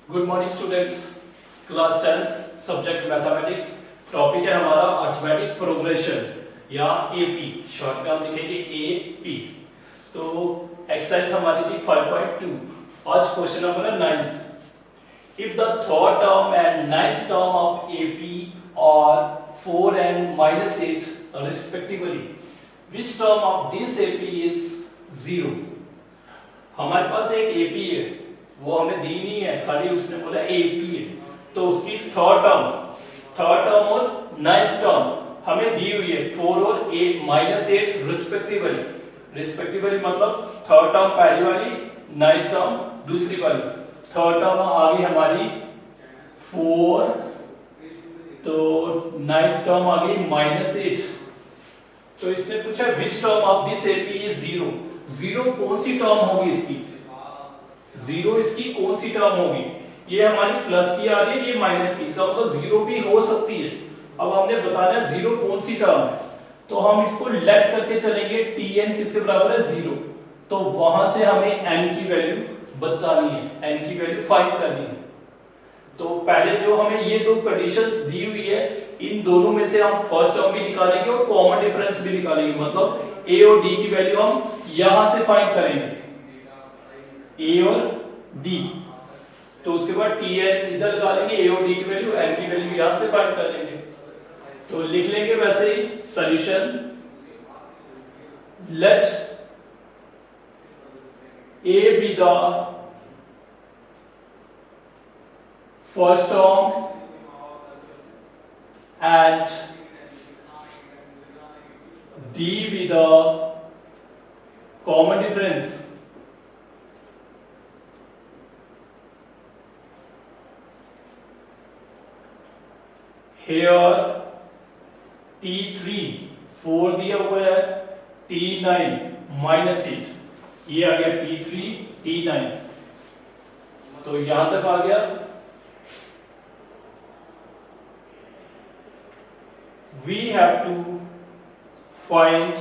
Good morning students, class 10 subject mathematics. Topic है हमारा arithmetic progression या एपी, शॉर्ट में हम लिखेंगे एपी। तो एक्सरसाइज हमारी थी 5.2। आज क्वेश्चन नंबर है 9th। If the third term and ninth term of AP और 4 and -8 respectively, which term of this AP is 0? हमारे पास एक एपी है, वो हमें दी नहीं है, खाली उसने बोला एपी है, तो उसकी थर्ड टर्म और नाइन्थ टर्म हमें दी हुई है 4 और -8 रिस्पेक्टिवली मतलब थर्ड टर्म पहली वाली, नाइन्थ टर्म दूसरी वाली। थर्ड टर्म आ गई हमारी 4, तो नाइन्थ टर्म आ गई -8। तो इसने पूछा which term of this AP is 0। 0 कौन सी टर्म होगी इसकी, 0 इसकी कौन सी टर्म होगी। ये हमारी प्लस की आ रही है, ये माइनस की, सब तो 0 भी हो सकती है। अब हमने बताना है 0 कौन सी टर्म है, तो हम इसको लेट करके चलेंगे। tn किसके बराबर है 0, तो वहां से हमें n की वैल्यू बतानी है, n की वैल्यू फाइंड करनी है। तो पहले जो हमें ये दो कंडीशंस दी हुई है, इन दोनों में से हम फर्स्ट टर्म भी निकालेंगे और कॉमन डिफरेंस भी निकालेंगे, मतलब a और d की वैल्यू हम यहां से फाइंड करेंगे, a और d। तो उसके बाद tn इधर निकालेंगे, a और d की वैल्यू, n की वैल्यू यहां से फाइंड कर लेंगे। तो लिख लेंगे वैसे ही solution. Let a be the first term and d be the common difference. Here t3 4 दिया हुआ है, t9 -8, ये आ गया t3 t9, तो यहां तक आ गया। We have to find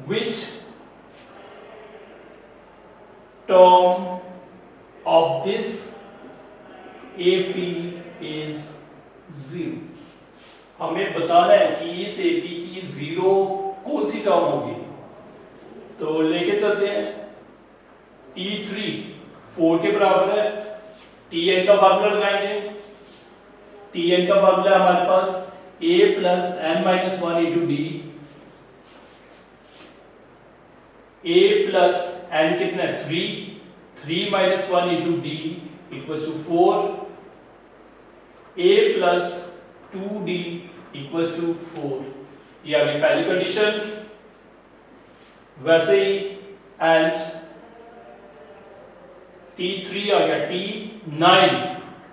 which term of this AP is 0। हमें बताना है कि इस AP की 0 कौन सी टर्म होगी। तो लेके चलते हैं, t3 4 के बराबर है, tn का फार्मूला लगाएंगे। tn का फार्मूला हमारे पास a plus n-1 into d, a plus n कितना है 3 minus 1 into d equals to 4, a plus 2d equals to 4। ये आ गई पहली कंडीशन। वैसे ही एंड t3 आ गया,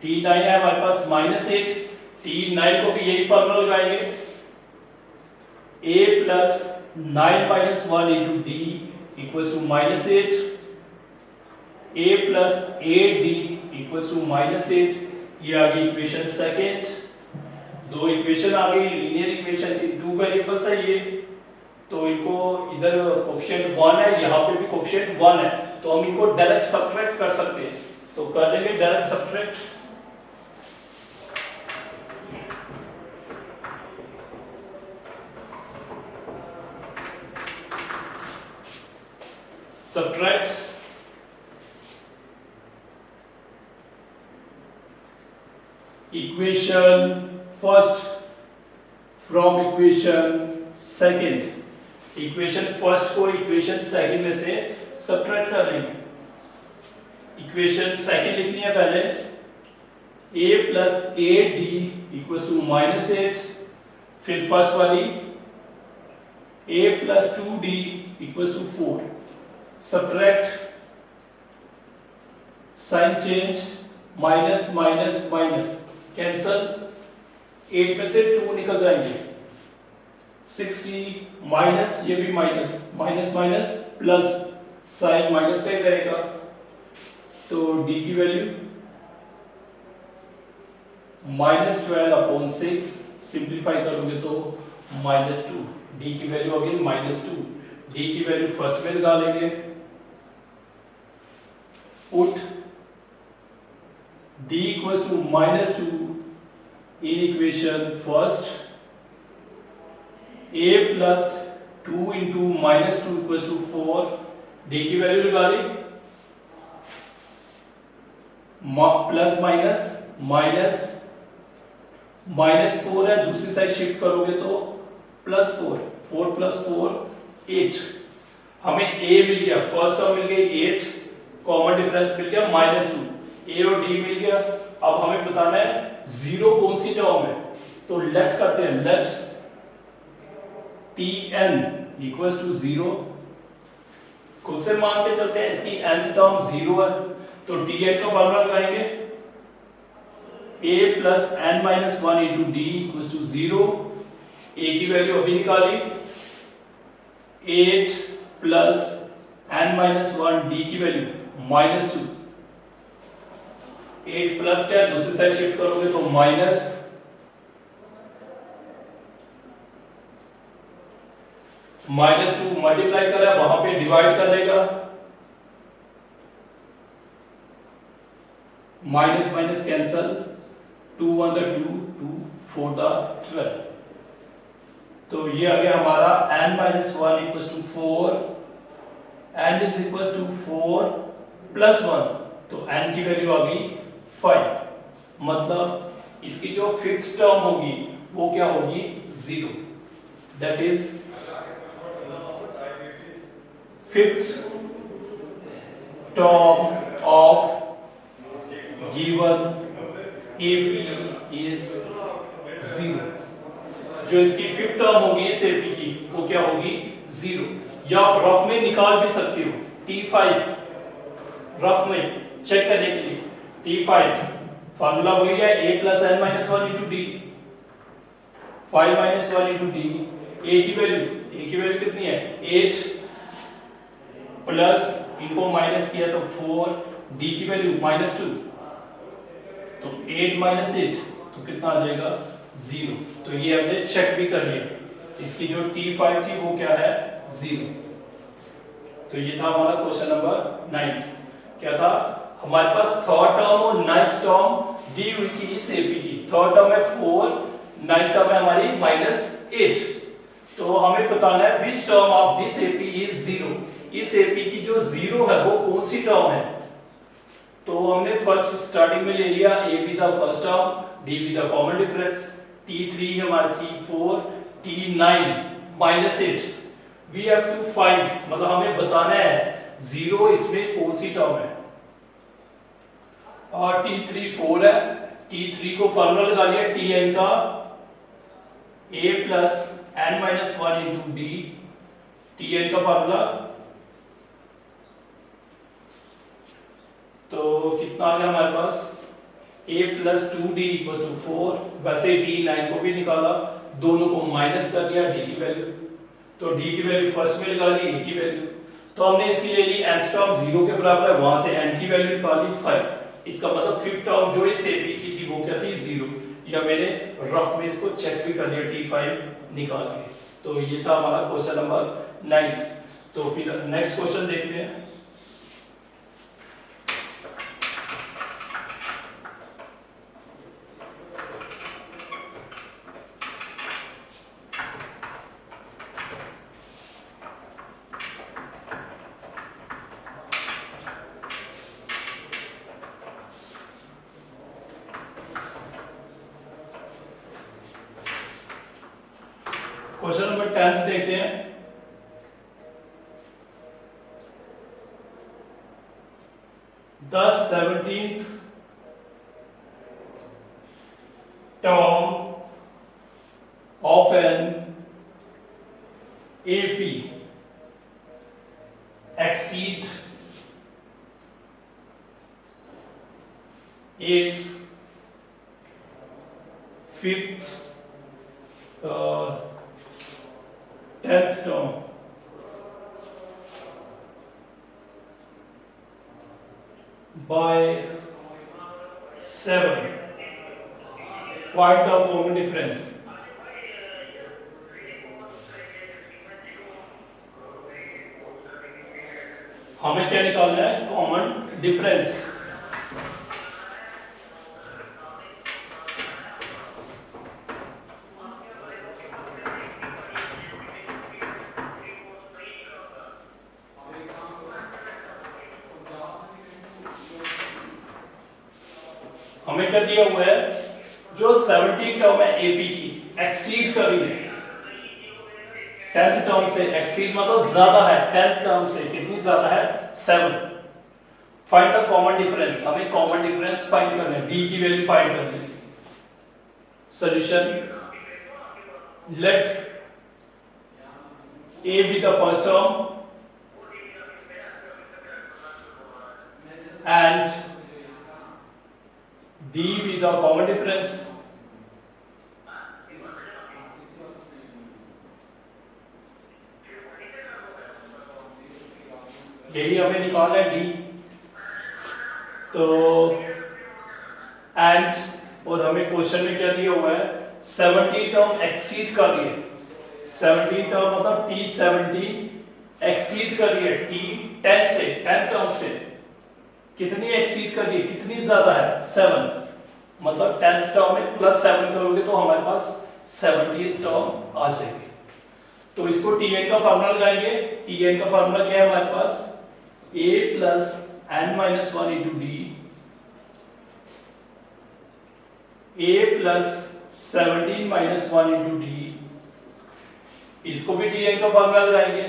t9 है हमारे पास -8, t9 को भी यही फार्मूला लगाएंगे, a plus 9-1 into d equals to -8, a plus 8d equals to -8। ये आ गई इक्वेशन सेकेंड। दो इक्वेशन आ गई, लीनियर इक्वेशन से 2 वेरिएबल्स है ये, तो इनको इधर कोएफिशिएंट 1 है, यहाँ पे भी कोएफिशिएंट 1 है, तो हम इनको डायरेक्ट सब्ट्रैक्ट कर सकते हैं। तो कर लेंगे direct subtract. Subtract equation first from equation second। Equation first को इक्वेशन सेकंड में से सब्ट्रैक्ट कर लेंगे। इक्वेशन सेकंड लिखनी है पहले, a plus 8d equals to -8, फिर फर्स्ट वाली a plus 2d equals to 4। Subtract, sign change, minus minus minus cancel, 8 में से 2 निकल जाएंगे, 60 माइनस, ये भी minus, minus minus plus, sign minus का ही रहेगा, तो d की वैल्यू -12/6, सिंप्लीफाई करोगे तो -2, d की वैल्यू होगी -2। d की वैल्यू फर्स्ट में लगा लेंगे, put d equals to -2 in equation first, a plus 2 into -2 equals to 4, d की वैल्यू लगा ली, प्लस माइनस 4 है, दूसरी साइड शिफ्ट करोगे तो +4, 4 + 4 8, हमें a मिल गया, फर्स्ट टर्म मिल गई 8, कॉमन डिफरेंस मिल गया -2, a और d मिल गया। अब हमें बताना है जीरो कौन सी टर्म है, तो लेट करते हैं, लेट tn इक्वल्स टू 0, खुद से मान के चलते हैं इसकी nth टर्म 0 है, तो tn का फॉर्मूला लगाएंगे, a plus n minus 1 into d equals to 0, a की वैल्यू अभी निकाली, 8 plus n minus 1, d की वैल्यू -2, 8 प्लस क्या है, दूसरी साइड शिफ्ट करोगे तो माइनस, -2 मल्टीप्लाई कर रहा है, वहां पे डिवाइड कर देगा, minus minus cancel, 2 1 the 2, 2 4 the 12, तो ये आ गया हमारा n minus 1 equals to 4, n is equals to 4 plus 1, तो n की वैल्यू आ गई 5, मतलब इसकी जो फिफ्थ टर्म होगी वो क्या होगी 0, that is fifth term of given AP is 0, जो इसकी फिफ्थ टर्म होगी इस AP की वो क्या होगी 0, या रफ में निकाल भी सकते हो, T5 रफ में चेक करने के लिए, T5 फार्मूला वही है, a plus n minus 1 into d, 5 minus 1 into d, a की वैल्यू कितनी है 8, प्लस इनको माइनस किया तो 4, d की वैल्यू -2, तो 8 minus 8 तो कितना आ जाएगा 0, तो ये हमने चेक भी कर लिया, इसकी जो T5 थी वो क्या है 0, तो ये था हमारा क्वेश्चन नंबर 9। क्या था, हमारे पास थर्ड टर्म और नाइन्थ टर्म दी हुई थी इस एपी की, थर्ड टर्म है 4, नाइन्थ टर्म है हमारी -8, तो हमें बताना है which term of this AP is 0, इस एपी की जो 0 है वो कौन सी टर्म है, तो हमने फर्स्ट स्टार्टिंग में ले लिया a be the first term, d be the common difference, t3 हमारी थी 4, t9 -8, we have to find, मतलब हमें बताना है 0 इसमें कौन सी टर्म है, और t3 4 है, t3 को फॉर्मूला लगा लिया tn का, a plus n minus 1 into d, tn का फॉर्मूला, तो कितना आ गया हमारे पास a plus 2d equals to 4, वैसे t9 को भी निकाला, दोनों को माइनस कर दिया, d की वैल्यू, तो d की वैल्यू फर्स्ट में लगा ली, a की वैल्यू, तो हमने इसकी ले ली nth टर्म 0 के बराबर है, वहां से n की वैल्यू निकाली 5, इसका मतलब फिफ्थ टर्म जो इस एपी की थी वो क्या थी 0, या मैंने रफ में इसको चेक भी कर लिया T5 निकाल के, तो ये था हमारा क्वेश्चन नंबर 9। तो फिर नेक्स्ट क्वेश्चन देखते हैं, क्वेश्चन नंबर 10 देखते हैं, the 17th term of an AP exceed its fifth 10th term by 7, find the common difference, हमें क्या निकालना है कॉमन डिफरेंस, हमें क्या दिया हुआ है, जो 70 टर्म है एपी की एक्सीड कर रही है 10th टर्म से, एक्सीड मतलब ज्यादा है 10th टर्म से, कितनी ज्यादा है 7। फाइंड द कॉमन डिफरेंस, हमें कॉमन डिफरेंस फाइंड करना है, डी की वैल्यू फाइंड करनी है। Solution, let A be the first term and D be the common difference. यही हमें निकालना है D। तो एंड, और हमें क्वेश्चन में क्या दिया हुआ है, 70 टर्म एक्सीड कर रही है, 70 टर्म मतलब T70 एक्सीड कर रही है T10 से, 10 टर्म से कितनी एक्सीड कर रही है, कितनी ज्यादा है 7, मतलब 10th टर्म में +7 करोगे तो हमारे पास 70 टर्म आ जाएगी। तो इसको Tn का फार्मूला लगाएंगे। Tn का फार्मूला क्या है हमारे पास, a plus n-1 into d, a plus 17 minus 1 into d, इसको भी Tn का फार्मूला लगाएंगे,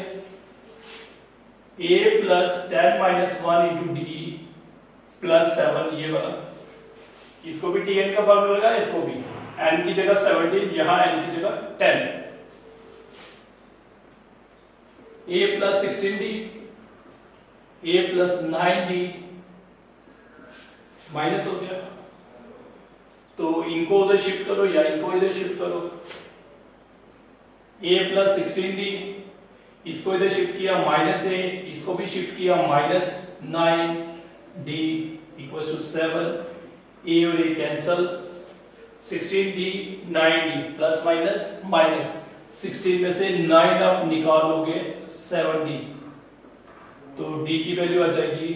a plus 10 minus 1 into d plus 7, ये वाला, इसको भी Tn का फार्मूला लगाया, इसको भी n की जगह 17, यहाँ n की जगह 10, a plus 16d, a plus 9d minus हो गया, तो इनको उधर शिफ्ट करो या इनको इधर शिफ्ट करो, a plus 16d, इसको इधर शिफ्ट किया -a, इसको भी शिफ्ट किया -9d इक्वल्स टू 7, a और a cancel, 16d 9d plus minus minus, 16 में से 9 आप निकालोगे 7d, तो d की वैल्यू आ जाएगी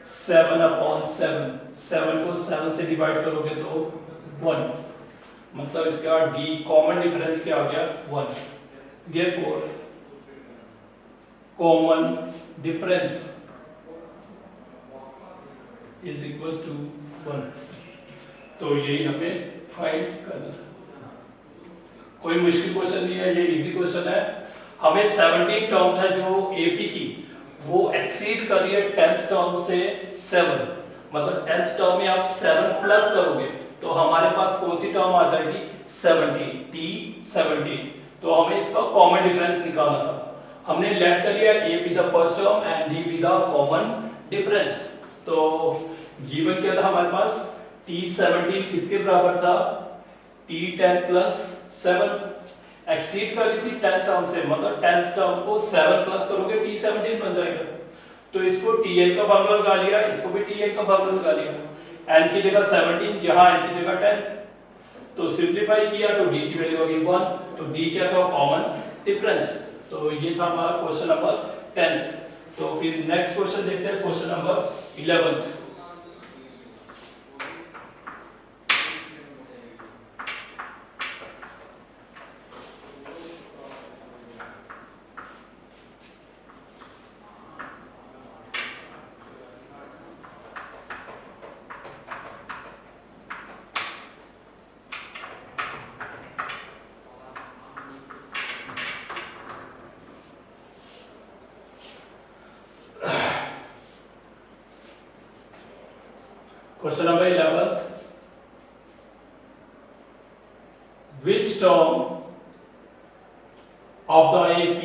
7/7, 7 को 7 से डिवाइड करोगे तो 1, मतलब इसका d कॉमन डिफरेंस क्या आ गया 1। Therefore common difference is equals to 1। तो यही हमें फाइंड करना था, कोई मुश्किल क्वेश्चन नहीं है, ये इजी क्वेश्चन है। हमें 17 टर्म था जो एपी की, वो एक्सीड कर रही है 10th टर्म से 7, मतलब 10th टर्म में आप 7 प्लस करोगे तो हमारे पास कौन सी टर्म आ जाएगी 17, T17। तो हमें इसका कॉमन डिफरेंस निकालना था, हमने लेट कर लिया a be the first term and d be the common difference. तो गिवन क्या था हमारे पास, T17 किसके बराबर था, T10 प्लस 7, एक्सीड कर रही थी 10th टर्म से, मतलब 10th टर्म को 7 प्लस करोगे T17 बन जाएगा। तो इसको Tn का फार्मूला लगा लिया, इसको भी Tn का फार्मूला लगा लिया, n की जगह 17, यहाँ n की जगह 10, तो सिंपलीफाई किया तो d की वैल्यू आ गई 1, तो d क्या था कॉमन डिफरेंस। तो ये था हमारा क्वेश्चन नंबर 10। तो फिर नेक्स्ट क्वेश्चन देखते हैं, question number 11। Question number 11. Which term of the AP,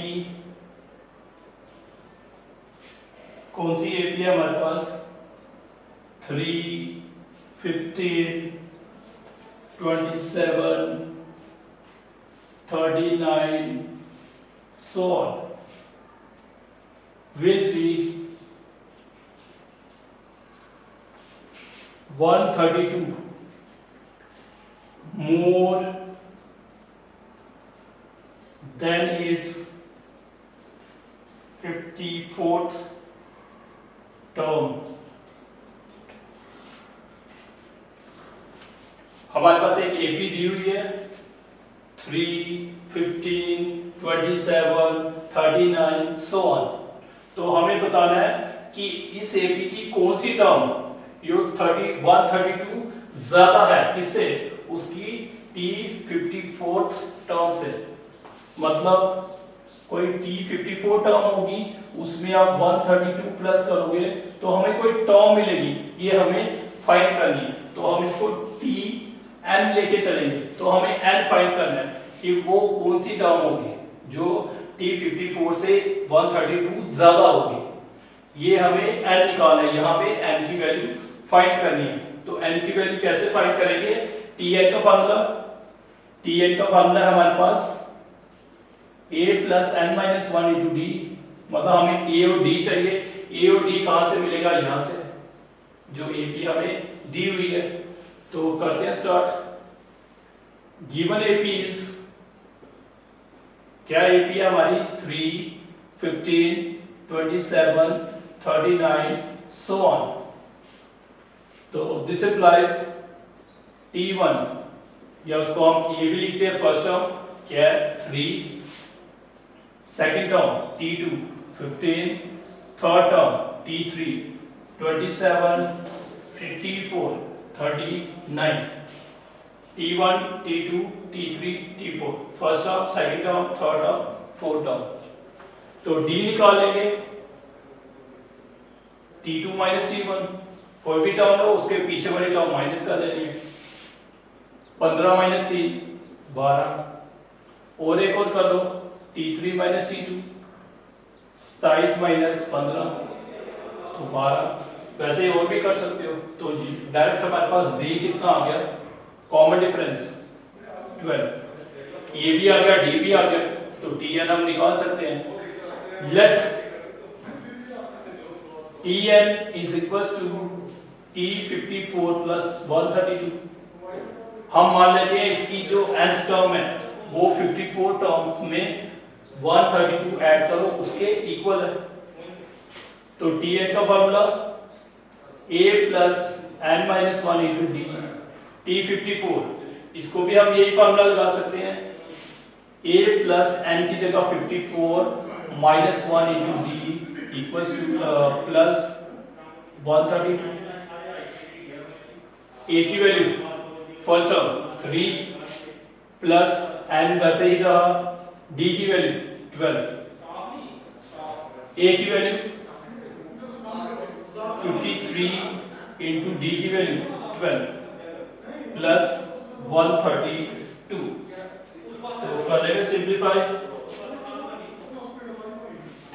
कौन सी AP है हमारे पास, 3, 15, 27, 39, so on, will be 132 more than its 54th term। हमारे पास एक एपी दी हुई है 3, 15, 27, 39 सो ऑन। तो हमें बताना है कि इस एपी की कौन सी टर्म ये 132 ज्यादा है किससे, उसकी T54th टर्म से। मतलब कोई T54 टर्म होगी, उसमें आप 132 प्लस करोगे तो हमें कोई टर्म मिलेगी, ये हमें फाइंड करनी है। तो हम इसको Tn लेके चलेंगे, तो हमें n फाइंड करना है कि वो कौन सी टर्म होगी जो T54 से 132 ज्यादा होगी। ये हमें n निकालना है, यहाँ पे n की वैल्यू फाइंड करनी है। तो n की वैल्यू कैसे फाइंड करेंगे, Tn का फार्मूला है हमारे पास a plus n minus 1 into D, मतलब हमें a और d चाहिए। a और d कहां से मिलेगा, यहां से, जो AP हमें दी हुई है। तो करते हैं स्टार्ट। गिवन AP इज, क्या AP है हमारी 3, 15, 27, 39 so on। तो दिस इंप्लाइज T1, या उसको हम A भी लिखते हैं, फर्स्ट टर्म क्या है 3, second term T2 15, third term T3 27, 54, 39, T1, T2, T3, T4, first term, second term, third term, fourth term. तो D निकालेंगे, T2 माइनस T1, कोई भी टर्म हो उसके पीछे वाली टर्म माइनस कर लेनी है। 15 माइनस 3 12, और एक और कर दो T3 माइनस T2, 27 माइनस 15 तो 12। वैसे ही और भी कर सकते हो। तो डायरेक्ट हमारे पास D कितना आ गया, कॉमन डिफरेंस 12, ये भी आ गया D भी आ गया, तो Tn हम निकाल सकते हैं। Let Tn is equals to T54 plus 132। हम मान लेते हैं इसकी जो nth टर्म है वो 54 टर्म में 132 ऐड करो उसके इक्वल है। तो Tn का formula a plus n minus 1 into D, T54, इसको भी हम यही फार्मूला लगा सकते हैं, a प्लस n की जगह 54 minus 1 into D equals two plus 132। a की value first term 3 plus n वैसे ही रहा, d की वैल्यू 12, a की वैल्यू 53 इंटू डी की वैल्यू 12 प्लस 132। तो करेंगे सिंप्लीफाई,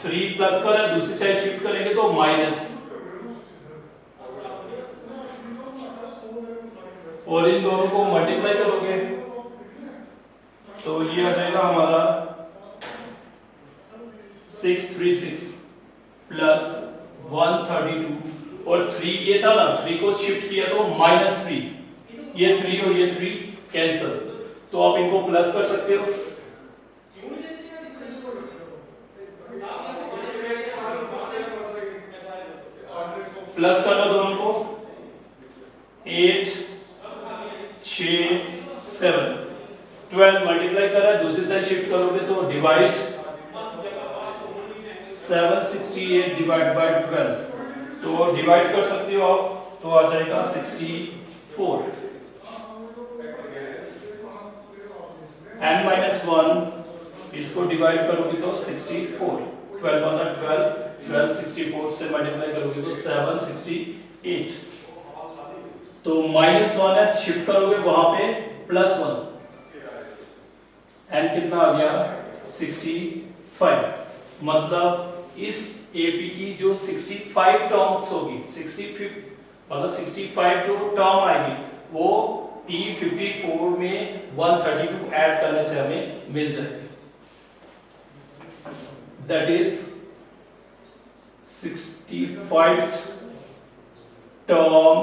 3 प्लस कर है, दूसरी साइड शिफ्ट करेंगे तो माइनस, और इन दोनों को मल्टीप्लाई करोगे तो ये आ जाएगा हमारा 636 प्लस 132, और 3 ये था ना, 3 को शिफ्ट किया तो -3, ये 3 और ये 3 कैंसिल, तो आप इनको प्लस कर सकते हो। प्लस करना दोनों को, 8 6 7, 12 मल्टीप्लाई कर रहा है, दूसरी साइड शिफ्ट करोगे तो डिवाइड, 768 डिवाइड बाय 12, तो डिवाइड कर सकते हो आप, तो आ जाएगा 64। n माइनस 1 इसको डिवाइड करोगे तो 64, 12 on 12, 12 64 से मल्टीप्लाई करोगे तो 768, तो -1 है, शिफ्ट करोगे वहां पे +1, n कितना आ गया 65। मतलब इस AP की जो 65 टर्म्स होगी, 65 मतलब 65 जो टर्म आएगी वो T54 में 132 ऐड करने से हमें मिल जाएगी। That is 65th term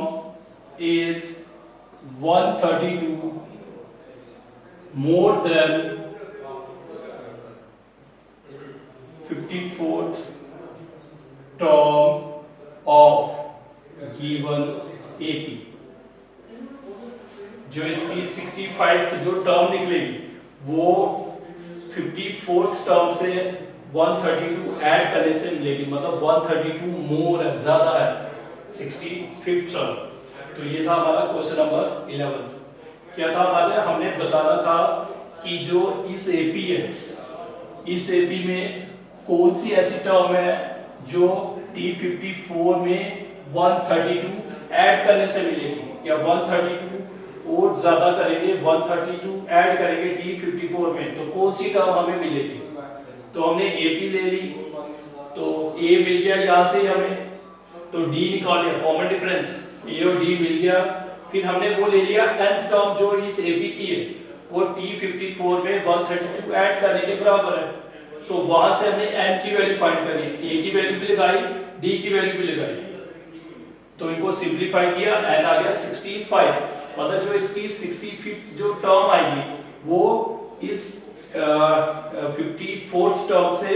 is 132 more than 54th term of given AP। जो इसकी 65th जो टर्म निकलेगी वो 54th टर्म से 132 ऐड करने से मिलेगी, मतलब 132 मोर है, ज्यादा है। 65th term. तो ये था हमारा क्वेश्चन नंबर 11। क्या था हमारे, हमने बताना था कि जो इस एपी है, इस एपी में कौन सी ऐसी टर्म है जो T54 में 132 ऐड करने से मिलेगी, या 132 और ज्यादा करेंगे 132 ऐड करेंगे T54 में, तो कौन सी टर्म हमें मिलेगी। तो हमने एपी ले ली, तो ए मिल गया यहाँ से हमें, तो डी निकाल लिया, कॉमन डिफरेंस ए और डी मिल गया। फिर हमने वो ले लिया nth टर्म जो इस एपी की है, वो T54 में 132 ऐड करने के बराबर है, तो वहां से हमने n की वैल्यू फाइंड करी, a की वैल्यू भी लगाई, d की वैल्यू भी लगाई, तो इनको सिंपलीफाई किया, n आ गया 65। मतलब जो इसकी 65th जो टर्म आएगी वो इस 54th टर्म से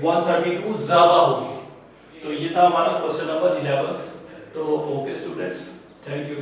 132 ज्यादा होगी। तो ये था हमारा क्वेश्चन नंबर 11। तो ओके स्टूडेंट्स, थैंक यू।